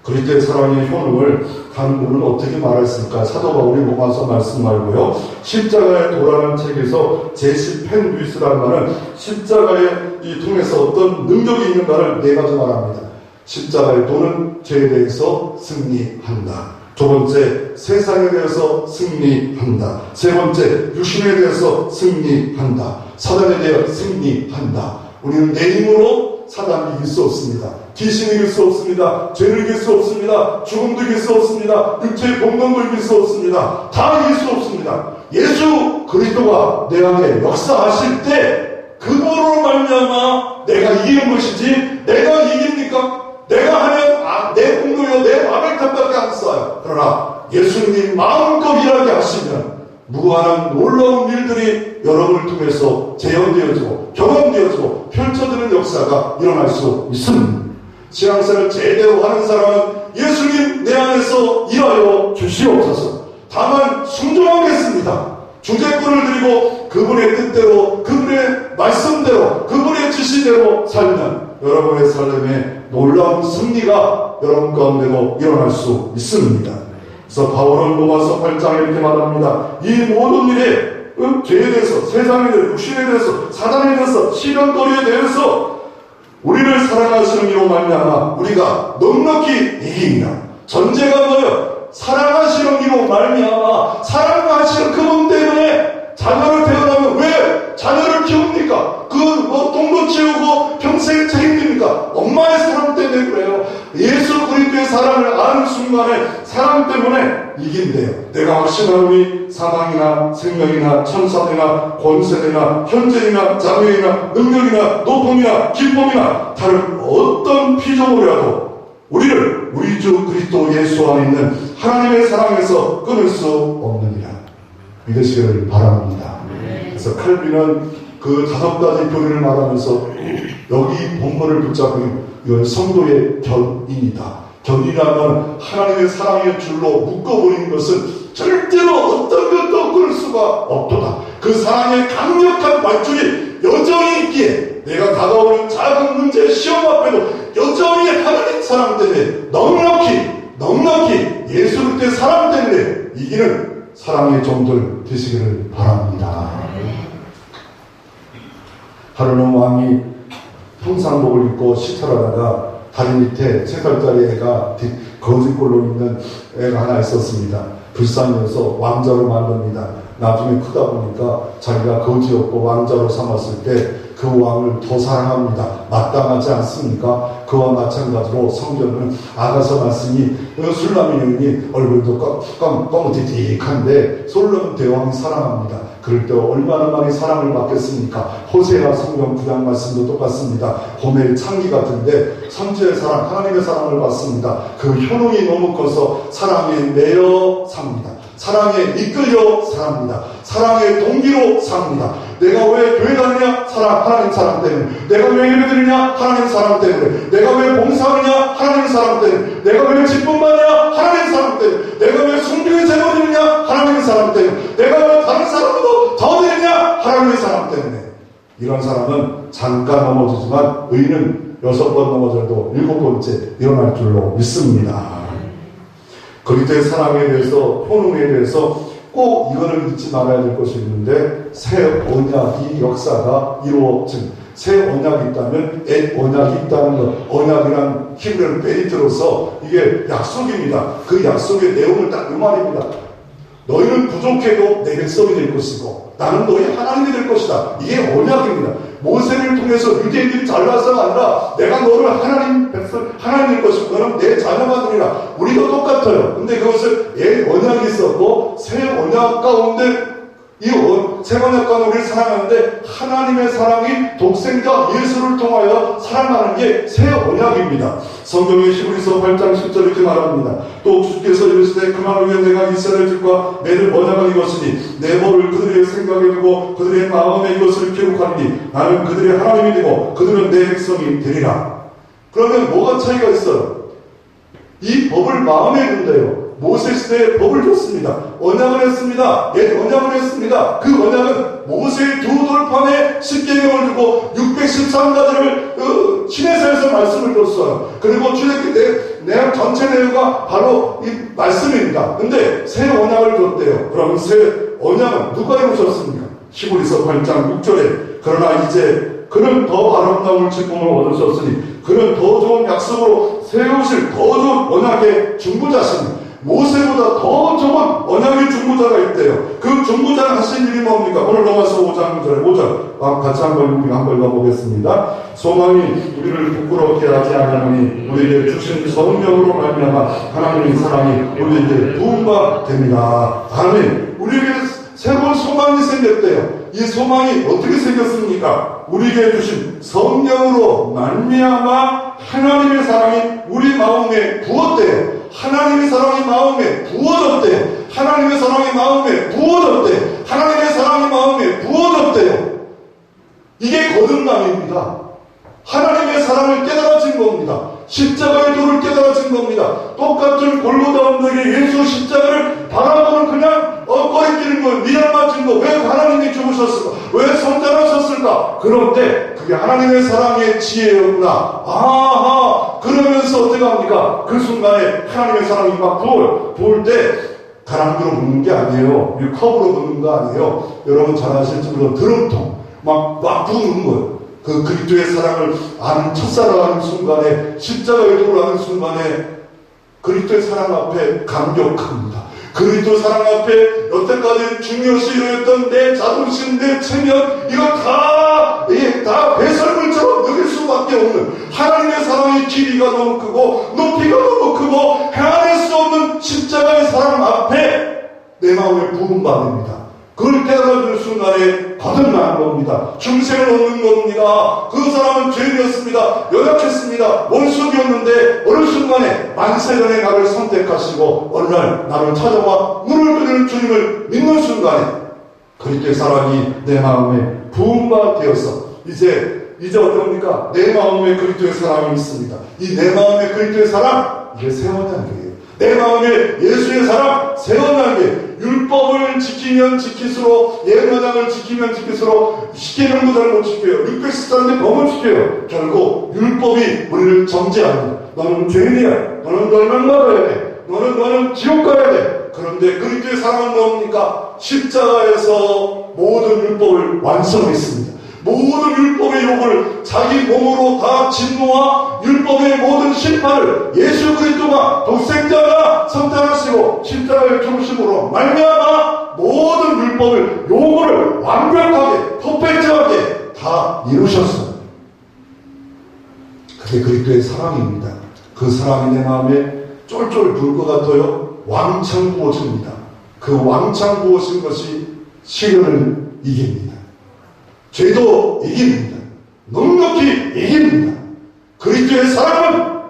그리스도의 사랑의 효능을 다른 분은 어떻게 말했을까? 사도 바울이 로마서 말씀 말고요. 십자가의 도라는 책에서 제시펜 루이스라는 말은 십자가의 이 통해서 어떤 능력이 있는가를 네 가지 말합니다. 십자가의 도는 죄에 대해서 승리한다. 두 번째, 세상에 대해서 승리한다. 세 번째, 육신에 대해서 승리한다. 사단에 대해 승리한다. 우리는 내 힘으로 사단을 이길 수 없습니다. 귀신을 이길 수 없습니다. 죄를 이길 수 없습니다. 죽음도 이길 수 없습니다. 육체의 본능도 이길 수 없습니다. 다 이길 수 없습니다. 예수 그리스도가 내 안에 역사하실 때 그거로 말미암아 내가 이기는 것이지, 내가 이깁니까? 내가 하면 내 공로요, 내 마음의 탓밖에 안 써요. 그러나 예수님이 마음껏 일하게 하시면 무한한 놀라운 일들이 여러분을 통해서 재현되어지고 경험되어지고 펼쳐지는 역사가 일어날 수 있습니다. 신앙생활을 제대로 하는 사람은 예수님 내 안에서 일하여 주시옵소서. 다만 순종하겠습니다. 주제권을 드리고 그분의 뜻대로, 그분의 말씀대로, 그분의 지시대로 살면 여러분의 삶에 놀라운 승리가 여러분 가운데로 일어날 수 있습니다. 그래서 바울은 로마서 8장에 이렇게 말합니다. 이 모든 일에 죄에 대해서, 세상에 대해서, 육신에 대해서, 사단에 대해서, 시련거리에 대해서 우리를 사랑하시는 이로 말미암아 우리가 넉넉히 이깁니다. 전제가 뭐예요? 사랑하시는 이로 말미암아, 사랑하시는 그분 때문에 자녀를 태어나면 왜 자녀를 키웁니까? 돈도 치우고 평생 책임집니까? 엄마의 사랑 때문에 그래요. 예수 그리스도의 사랑을 아는 순간에 사랑 때문에 이긴대요. 내가 확신하노니 사망이나 생명이나 천사들이나 권세들이나 현재이나 장래이나 능력이나 높음이나 기쁨이나 다른 어떤 피조물이라도 우리를 우리 주 그리스도 예수 안에 있는 하나님의 사랑에서 끊을 수 없느니라 믿으시기를 바랍니다. 그래서 칼빈은 그 5가지 교리를 말하면서 여기 본문을 붙잡으면 이건 성도의 견인이다. 견인이라면 하나님의 사랑의 줄로 묶어버린 것은 절대로 어떤 것도 끊을 수가 없도다. 그 사랑의 강력한 발줄이 여전히 있기에 내가 다가오는 작은 문제 시험 앞에도 여전히 하나님 사랑 때문에 넉넉히 예수 그리스도의 사랑 때문에 이기는 사랑의 종들 되시기를 바랍니다. 하루는 왕이 평상복을 입고 시찰하다가 다리 밑에 3살짜리 애가 거짓골로 있는 애가 하나 있었습니다. 불쌍해서 왕자로 만듭니다. 나중에 크다 보니까 자기가 거지였고 왕자로 삼았을 때 그 왕을 더 사랑합니다. 마땅하지 않습니까? 그와 마찬가지로 성경은 아가서 말씀이 술라미 여인이 얼굴도 껌껌디딕한데 솔로몬 대왕이 사랑합니다. 그럴 때 얼마나 많이 사랑을 받겠습니까? 호세아 성경 9장 말씀도 똑같습니다. 고멜 창기 같은데 선지의 사랑, 하나님의 사랑을 받습니다. 그 효능이 너무 커서 사랑에 매여 삽니다. 사랑에 이끌려 삽니다. 사랑의 동기로 삽니다. 내가 왜 교회 다니냐? 하나님 사랑 때문에. 내가 왜 예배드리냐? 하나님 사랑 때문에. 내가 왜 봉사하느냐? 하나님 사랑 때문에. 내가 왜 기쁨 받느냐? 하나님 사랑 때문에. 내가 왜 순교의 제물 드리냐? 하나님 사랑 때문에. 내가 왜 다른 사람보다 더 드리냐? 하나님의 사랑 때문에. 이런 사람은 잠깐 넘어지지만 의인은 6번 넘어져도 7번째 일어날 줄로 믿습니다. 그리스도의 사랑에 대해서, 효능에 대해서 꼭 이거를 잊지 말아야 될 것이 있는데, 새 언약이 역사가 이루어진, 새 언약이 있다면 언약이 있다는 것. 언약이란 히브리어 베리트로서 이게 약속입니다. 그 약속의 내용을 딱 이 말입니다. 너희는 부족해도 내 백성이 될 것이고 나는 너희 하나님이 될 것이다. 이게 언약입니다. 모세를 통해서 유대인들이 잘나서가 아니라 내가 너를 하나님 백성, 하나님 될 것이고 너는 내 자녀가 되리라. 우리도 똑같아요. 근데 그것을 옛 언약이 있었고 새 언약 가운데 이 새 언약과 우리를 사랑하는데 하나님의 사랑이 독생자 예수를 통하여 사랑하는 게 새 언약입니다. 성경의 히브리서 8장 10절 이렇게 말합니다. 또 주께서 이르시되 그만 위에 내가 이스라엘 집과 매를 언약을 이것이니 내 벌을 그들의 생각에 두고 그들의 마음에 이것을 기록하니 나는 그들의 하나님이 되고 그들은 내 백성이 되리라. 그러면 뭐가 차이가 있어요? 이 법을 마음에 둔대요. 모세 시대에 법을 줬습니다. 언약을 했습니다. 옛 언약을 했습니다. 그 언약은 모세의 두 돌판에 십계명을 주고 613가지를 시내사에서 말씀을 줬어요. 그리고 출애굽기 내용 전체 내용가 바로 이 말씀입니다. 근데 새 언약을 줬대요. 그럼 새 언약은 누가 이루셨습니까? 히브리서 8장 6절에 그러나 이제 그는 더 아름다운 직분을 얻으셨으니 그는 더 좋은 약속으로 세우실 더 좋은 언약의 중보자십니다. 모세보다 더 좋은 언약의 중보자가 있대요. 그 중보자가 하신 일이 뭡니까? 오늘 로마서 5장 5절 같이 한번 읽어보겠습니다. 소망이 우리를 부끄럽게 하지 않으니 우리에게 주신 성령으로 말미암아 하나님의 사랑이 우리에게 부음바 됩니다. 아멘. 우리에게 새로운 소망이 생겼대요. 이 소망이 어떻게 생겼습니까? 우리에게 주신 성령으로 말미암아 하나님의 사랑이 우리 마음에 부었대요. 하나님의 사랑이 마음에 부어졌대요. 하나님의 사랑이 마음에 부어졌대요. 하나님의 사랑이 마음에 부어졌대요. 이게 거듭남입니다. 하나님의 사랑을 깨달아진 겁니다. 십자가의 도를 깨달아진 겁니다. 똑같은 골고다 언덕에 예수 십자가를 바라보는 그냥 꺼리끼는 거예요. 미안 맞은 거. 왜 하나님이 죽으셨을까? 왜 성장하셨을까? 그런데 그게 하나님의 사랑의 지혜였구나. 아하. 그러면서 어떻게 합니까? 그 순간에 하나님의 사랑이 막 부어요. 부을 때 가랑비로 부는 게 아니에요. 컵으로 부는 거 아니에요. 여러분 잘 아실지도 드럼통 막 부는 거예요. 그 그리스도의 사랑을 아는 첫사랑하는 순간에 십자가의 도를 아는 순간에 그리스도의 사랑 앞에 감격합니다. 그리스도 사랑 앞에 여태까지 중요시 여겼던 내 자존심, 내 체면 이거 다 배설물처럼 여길 수밖에 없는 하나님의 사랑의 길이가 너무 크고 높이가 너무 크고 헤아릴 수 없는 십자가의 사랑 앞에 내 마음에 부음받습니다. 그걸 깨달아주는 순간에 거듭나는 겁니다. 중생을 얻는 겁니다. 그 사람은 죄인이었습니다. 연약했습니다. 원수이었는데 어느 순간에 만세전에 나를 선택하시고 어느 날 나를 찾아와 문을 두드리는 주님을 믿는 순간에 그리스도의 사랑이 내 마음에 부음바 되어서 이제 어떻습니까? 내 마음에 그리스도의 사랑이 있습니다. 이 내 마음에 그리스도의 사랑 이게 새 언약이에요. 내 마음에 예수의 사랑 새 언약이에요. 율법을 지키면 지킬수록 옛 언약을 지키면 지킬수록 십계명도 잘 못 지켜요. 613개 더 못 지켜요. 결국 율법이 우리를 정죄합니다. 너는 죄인이야. 너는 멸망받아야 돼. 너는 지옥 가야 돼. 그런데 그리스도의 사랑은 뭡니까? 십자가에서 모든 율법을 완성했습니다. 모든 율법의 욕을 자기 몸으로 다 진노와 율법의 모든 심판을 예수 그리스도가 독생자가 성탄하시고 십자가의 중심으로 말미암아 모든 율법을 요구를 완벽하게 퍼펙트하게 다 이루셨어요. 그게 그리스도의 사랑입니다. 그 사랑이 내 마음에 쫄쫄 불 것 같아요. 왕창 부어집니다. 그 왕창 부어진 것이 시련을 이깁니다. 죄도 이깁니다. 넉넉히 이깁니다. 그리스도의 사랑은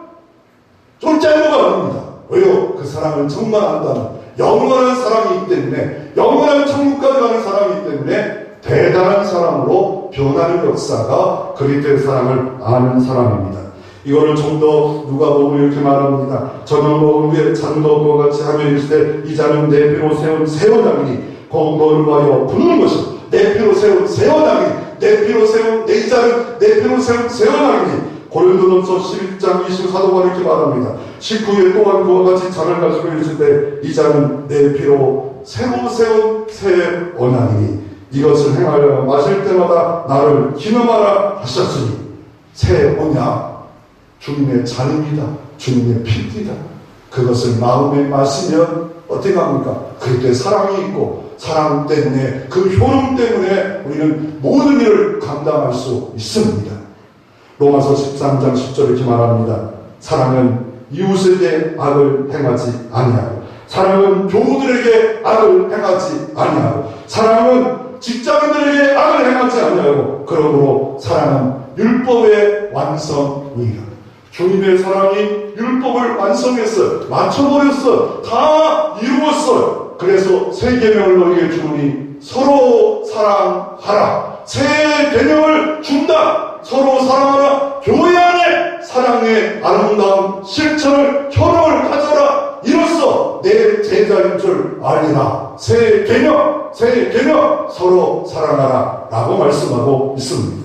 쫄짤모가 아닙니다. 왜요? 그 사랑을 정말 안다는 영원한 사랑이기 때문에 영원한 천국까지 가는 사랑이기 때문에 대단한 사랑으로 변하는 역사가 그리스도의 사랑을 아는 사람입니다. 이거를 좀 더 누가복음 이렇게 말합니다. 저녁 먹은 후에 잔도 그와 같이 하며 이르시되 이 잔은 내 피로 세운 새 언약이니 곧 너를 위하여 붓는 것이다. 내 피로 세운 새 언약이니 내 피로 세운 내 이자는 내 피로 세운 새 언약이니 고린도전서 11장 24도가 이렇게 말합니다. 식후에 또한 그와 같이 잔을 가지고 있을 때 이 잔은 내 피로 새로 세운 새 언약이니 이것을 행하여 마실 때마다 나를 기념하라 하셨으니 새 언약 주님의 잔입니다. 주님의 피입니다. 그것을 마음에 마시면 어떻게 합니까? 그리스도의 사랑이 있고 사랑 때문에 그 효능 때문에 우리는 모든 일을 감당할 수 있습니다. 로마서 13장 10절 이렇게 말합니다. 사랑은 이웃에게 악을 행하지 아니하고 사랑은 교우들에게 악을 행하지 아니하고 사랑은 직장인들에게 악을 행하지 아니하고 그러므로 사랑은 율법의 완성이라. 주님의 사랑이 율법을 완성했어요. 맞춰버렸어요. 다 이루었어요. 그래서 새 계명을 너희에게 주노니 서로 사랑하라. 새 계명을 준다. 서로 사랑하라. 교회 안에 사랑의 아름다운 실천을 효능을 가져라. 이로써 내 제자인 줄 알리라. 새 계명 서로 사랑하라 라고 말씀하고 있습니다.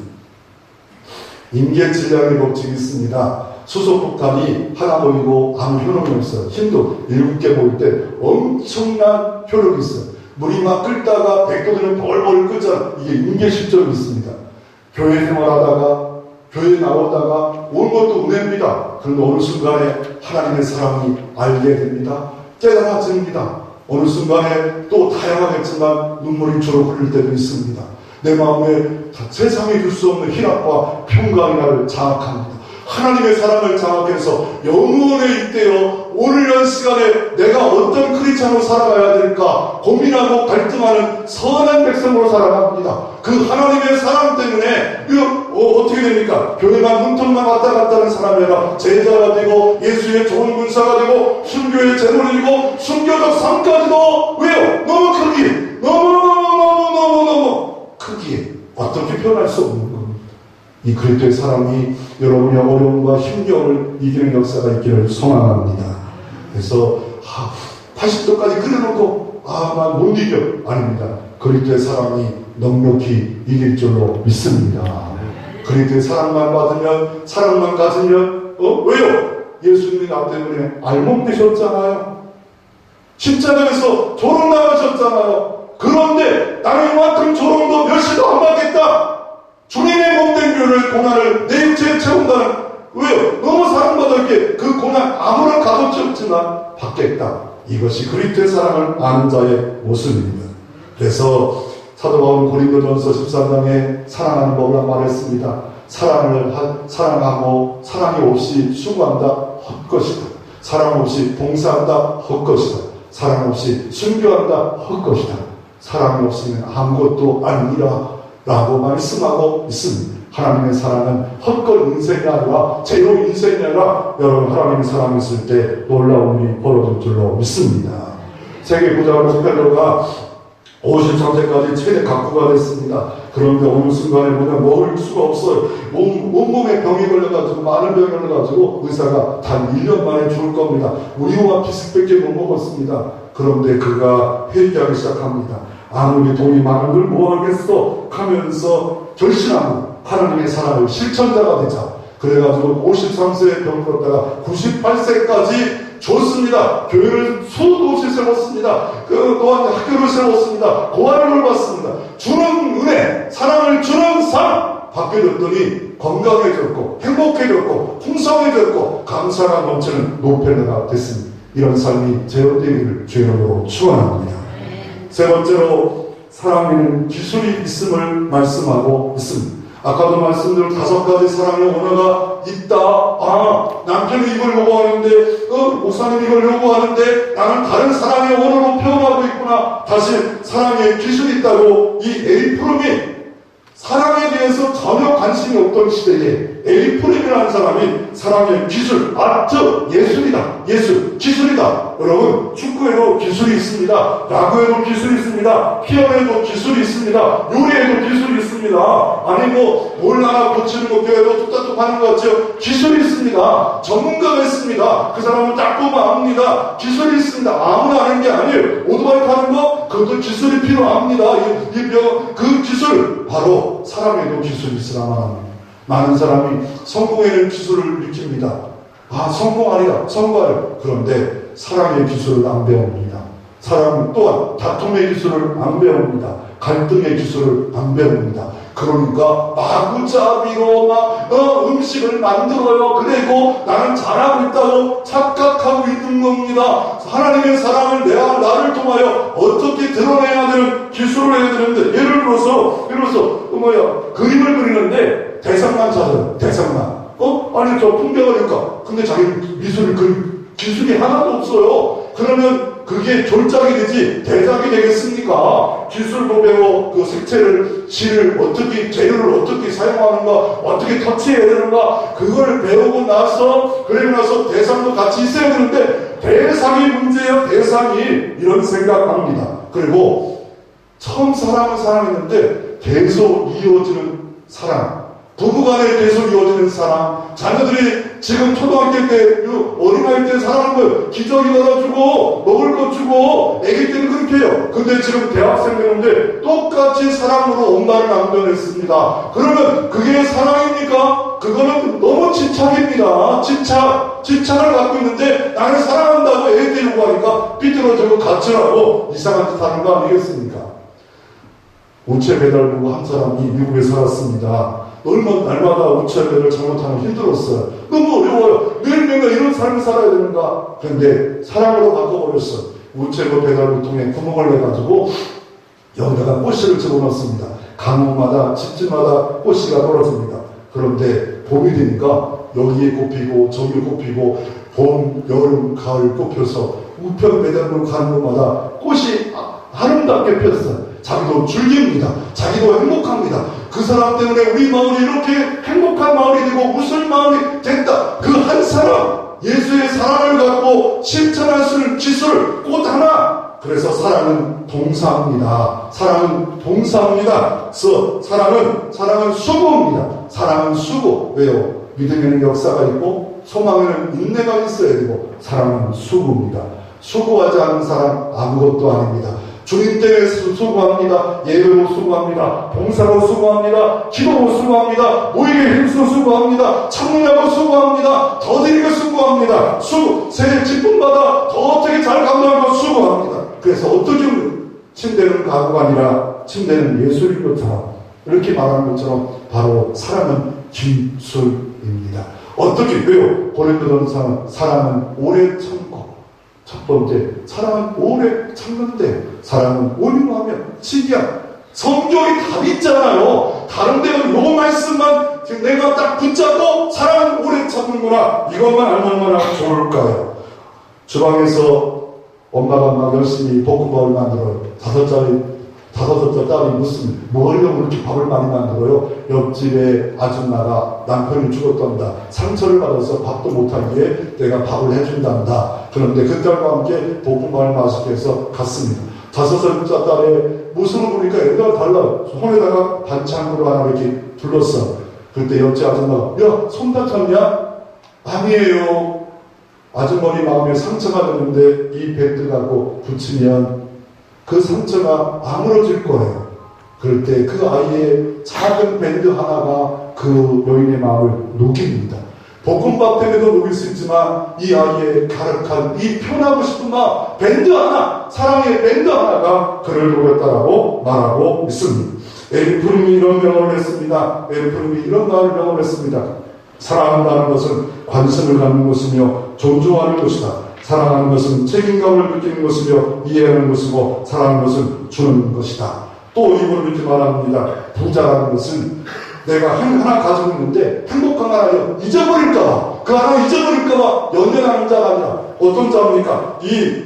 임계질량의 법칙이 있습니다. 수소폭탄이 하나 보이고 아무 효능이 없어요. 힘도 7개 보일 때 엄청난 효력이 있어요. 물이 막 끓다가 백도들은 벌벌 끓잖아. 이게 임계실적이 있습니다. 교회 생활하다가 교회 나오다가 온 것도 은혜입니다. 그런데 어느 순간에 하나님의 사랑이 알게 됩니다. 깨달아집니다. 어느 순간에 또 다양하겠지만 눈물이 주로 흘릴 때도 있습니다. 내 마음에 세상에 줄 수 없는 희락과 평강이 나를 장악합니다. 하나님의 사랑을 장악해서 영원에 있대요. 오늘 시간에 내가 어떤 크리스찬으로 살아가야 될까 고민하고 갈등하는 선한 백성으로 살아갑니다. 그 하나님의 사랑 때문에 어떻게 됩니까? 교회만 문턱만 왔다 갔다 하는 사람이 아니라 제자가 되고 예수의 좋은 군사가 되고 순교의 제도를 이루고 순교적 삶까지도 왜요? 너무 크기에 너무 크기에 어떻게 표현할 수 없는 겁니다. 이 그리스도의 사랑이 여러분의 어려움과 힘겨움을 이기는 역사가 있기를 소망합니다. 그래서 80도까지 끓여놓고 난 못 이겨. 아닙니다. 그리스도의 사랑이 넉넉히 이길 줄로 믿습니다. 그리스도의 사랑만 가지면 왜요? 예수님이 나 때문에 알몸 되셨잖아요. 십자가에서 조롱 나가셨잖아요. 그런데 나는 이만큼 조롱도 멸시도 안 받겠다. 주님의 몸된 교회를 고난을 내 육체에 채운다는 왜요? 너무 사랑받았기에 그 고난 아무런 값어치 없지만 받겠다. 이것이 그리스도의 사랑을 아는 자의 모습입니다. 그래서 사도 바울은 고린도전서 13장에 사랑하는 법을 말했습니다. 사랑하고 사랑이 없이 수고한다 헛것이다. 사랑 없이 봉사한다 헛것이다. 사랑 없이 순교한다 헛것이다. 사랑이 없으면 아무것도 아니라 라고 말씀하고 있습니다. 하나님의 사랑은 헛것 인생이 아니라 제로 인생이 아니라 여러분 하나님의 사랑이 있을 때 놀라운 일이 벌어질 줄로 믿습니다. 세계 부자 록펠러가 53세까지 최대 각부가 됐습니다. 그런데 어느 순간에 보면 먹을 수가 없어요. 온몸에 병이 걸려가지고 많은 병이 걸려가지고 의사가 단 1년 만에 죽을 겁니다. 우유와 비스밖에 못 먹었습니다. 그런데 그가 회개하기 시작합니다. 아무리 돈이 많은 걸 뭐하겠어 하면서 결심하고 하나님의 사랑을 실천자가 되자. 그래가지고 53세에 병들었다가 98세까지 줬습니다. 교회를 수도 없이 세웠습니다. 또한 학교를 세웠습니다. 고아를 받습니다. 주는 은혜, 사랑을 주는 삶 받게 됐더니 건강해졌고 행복해졌고 풍성해졌고 감사가 넘치는 노펠러가 됐습니다. 이런 삶이 재현되기를 주의 이름으로 축원합니다. 세 번째로 사랑에는 기술이 있음을 말씀하고 있습니다. 아까도 말씀드린 5가지 사랑의 언어가 있다. 남편이 이걸 요구하는데, 목사님이 이걸 요구하는데, 나는 다른 사랑의 언어로 표현하고 있구나. 다시 사랑의 기술이 있다고 이 에이프롬이 사랑에 대해서 전혀 관심이 없던 시대에 에이프롬이라는 사람이 사랑의 기술, 아트, 예술이다. 예술, 기술이다. 여러분, 축구에도 기술이 있습니다. 야구에도 기술이 있습니다. 피아노에도 기술이 있습니다. 요리에도 기술이 있습니다. 아니 뭘 하나 고치는 거 교회도 뚝딱뚝 하는 것 같죠? 기술이 있습니다. 전문가가 있습니다. 그 사람은 딱 보면 압니다. 기술이 있습니다. 아무나 하는 게 아니에요. 오토바이 타는 거 그것도 기술이 필요합니다. 그 기술 바로 사랑에도 기술이 있으라만 합니다. 많은 사람이 성공에는 기술을 익힙니다. 성공하리라, 성공하리라. 그런데 사랑의 기술을 안 배웁니다. 사랑 또한 다툼의 기술을 안 배웁니다. 갈등의 기술을 안 배웁니다. 그러니까 마구잡이로 막 음식을 만들어요. 그리고 나는 잘하고 있다고 착각하고 있는 겁니다. 하나님의 사랑을 나를 통하여 어떻게 드러내야 되는 기술을 해야 되는데, 예를 들어서 그림을 그리는데 대상만 찾아요. 대상만. 아니 저 풍경이니까. 근데 자기는 미술을 그릴 기술이 하나도 없어요. 그러면 그게 졸작이 되지 대작이 되겠습니까? 기술도 배워 그 색채를, 실을 어떻게, 재료를 어떻게 사용하는가, 어떻게 터치해야 되는가, 그걸 배우고 나서, 그러고 나서 대상도 같이 있어야 되는데, 대상이 문제예요. 대상이. 이런 생각합니다. 그리고 처음 사랑을 사랑했는데 계속 이어지는 사랑, 부부간에 계속 이어지는 사랑, 자녀들이 지금 초등학교 때, 어린아이 때 사랑하는 거예요. 기저귀 받아주고, 먹을 것 주고, 애기 때는 그렇게 해요. 근데 지금 대학생 되는데 똑같이 사랑으로 엄마를 남겨냈습니다. 그러면 그게 사랑입니까? 그거는 너무 집착입니다. 집착을 갖고 있는데 나를 사랑한다고 애 데리고 하니까 삐뚤어지고 가출하고 이상한 짓 하는 거 아니겠습니까? 우체 배달부부 한 사람이 미국에 살았습니다. 날마다 우체 배달 잘못하면 힘들었어요. 너무 어려워요. 매일매일 이런 삶을 살아야 되는가? 그런데 사랑으로 바꿔버렸어. 우체부 배달부 통에 구멍을 내가지고 여기다가 꽃씨를 집어넣습니다. 강목마다 집집마다 꽃씨가 떨어집니다. 그런데 봄이 되니까 여기에 꽃피고 저기에 꽃피고 봄, 여름, 가을 꽃펴서 우편 배달부로 가는 곳마다 꽃이 아름답게 폈어요. 자기도 즐깁니다. 자기도 행복합니다. 그 사람 때문에 우리 마을이 이렇게 행복한 마을이 되고 웃을 마을이 됐다. 그 한 사람, 예수의 사랑을 갖고 실천할 수 있는 기술, 꽃 하나. 그래서 사랑은 동사입니다. 사랑은 동사입니다. 그래서 사랑은 수고입니다. 사랑은 수고. 왜요? 믿음에는 역사가 있고 소망에는 인내가 있어야 되고, 사랑은 수고입니다. 수고하지 않은 사람 아무것도 아닙니다. 주님 때문에 수고합니다. 예배로 수고합니다. 봉사로 수고합니다. 기도로 수고합니다. 모임에 힘써 수고합니다. 참여하고 수고합니다. 더 드리고 수고합니다. 새해 기쁨마다 더 어떻게 잘 감당하고 수고합니다. 그래서 어떻게 침대는 가구가 아니라 침대는 예술인 것처럼, 이렇게 말하는 것처럼 바로 사랑은 기술입니다. 어떻게, 왜요? 고린도전서 사랑은 오래 참고, 첫 번째, 사랑은 오래 참는데, 사랑은 온유하면 지기야. 성경이 답이 있잖아요. 다른 데는 요 말씀만 내가 딱 붙잡고 사랑은 오래 참는구나, 이것만 알면 얼마나 좋을까요? 주방에서 엄마가 막 열심히 볶음밥을 만들어요. 5살 딸이 무슨 뭐 하려고 그렇게 밥을 많이 만들어요? 옆집에 아줌마가 남편이 죽었단다. 상처를 받아서 밥도 못하기에 내가 밥을 해준단다. 그런데 그 딸과 함께 볶음밥을 맛있게 해서 갔습니다. 5살 딸의 모습을 보니까 애가 달라요. 손에다가 반찬으로 하나 이렇게 둘렀어. 그때 옆집 아줌마가, 야, 손 다쳤냐? 아니에요. 아주머니 마음에 상처가 됐는데 이 밴드 갖고 붙이면 그 상처가 아물어질 거예요. 그럴 때 그 아이의 작은 밴드 하나가 그 여인의 마음을 녹입니다. 볶음밥 때문에도 녹일 수 있지만 이 아이의 가득한 이 표현하고 싶은 마음, 밴드 하나, 사랑의 밴드 하나가 그를 녹였다라고 말하고 있습니다. 에리프림이 이런 명언을 했습니다. 에리프림이 이런 명언을 했습니다. 사랑한다는 것은 관심을 갖는 것이며 존중하는 것이다. 사랑하는 것은 책임감을 느끼는 것이며 이해하는 것이고, 사랑하는 것은 주는 것이다. 또 이분은 이렇게 말합니다. 부자라는 것은 내가 하나 가지고 있는데 행복한 하나를 잊어버릴까봐, 그 하나 잊어버릴까봐 연연하는 자가 아니라 어떤 자입니까? 이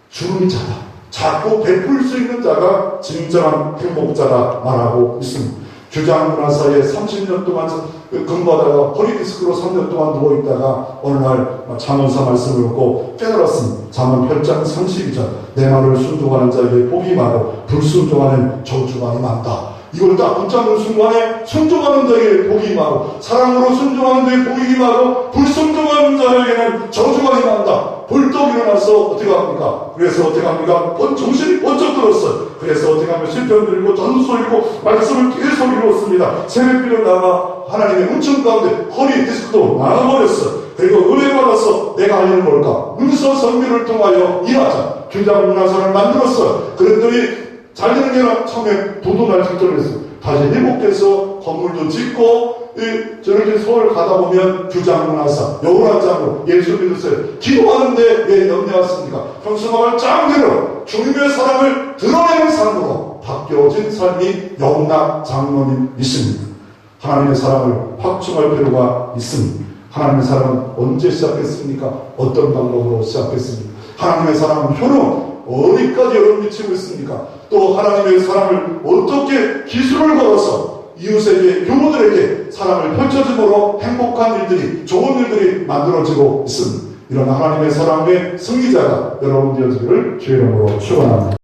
주는 자다. 자꾸 베풀 수 있는 자가 진정한 행복자다 말하고 있습니다. 규장문화사에 30년 동안 근무하다가 허리디스크로 3년 동안 누워있다가 어느 날 잠언사 말씀을 듣고 깨달았습니다. 잠언 8장 32절, 내 말을 순종하는 자에게 복이 많고 불순종하는 저주가 많다. 이걸 딱 붙잡는 순간에 순종하는 자에게 복이 많고, 사랑으로 순종하는 자에게 복이 많고, 불순종하는 자에게는 저주가 많다. 벌떡 일어나서 어떻게 합니까? 그래서 어떻게 합니까? 정신이 번쩍 들었어요. 그래서 어떻게 하면 실편을 읽고 전서 읽고 말씀을 계속 읽었습니다. 새벽비를 나가 하나님의 은총 가운데 허리 디스크도 나눠버렸어요. 그리고 은혜 받아서 내가 할 일은 뭘까? 문서 선교를 통하여 일하자. 규장 문화사를 만들었어요. 그랬더니 잘 되는 게 아니라 처음에 부도날 작전을 했어요. 다시 회복돼서 건물도 짓고, 저렇게 서울 가다 보면 규장문화사, 여운한장으로 예수 믿으세요. 기도하는데 왜 염려 왔습니까? 현수막을 짱대로 주님의 사랑을 드러내는 삶으로 바뀌어진 삶이 영락 장로님이십니다. 하나님의 사랑을 확증할 필요가 있습니다. 하나님의 사랑은 언제 시작했습니까? 어떤 방법으로 시작했습니까? 하나님의 사랑은 효는 어디까지 여러분 미치고 있습니까? 또 하나님의 사랑을 어떻게 기술을 걸어서 이웃에게, 교우들에게 사랑을 펼쳐줌으로 행복한 일들이, 좋은 일들이 만들어지고 있습니다. 이런 하나님의 사랑의 승리자가 여러분 되어지기를 주의 이름으로 축원합니다.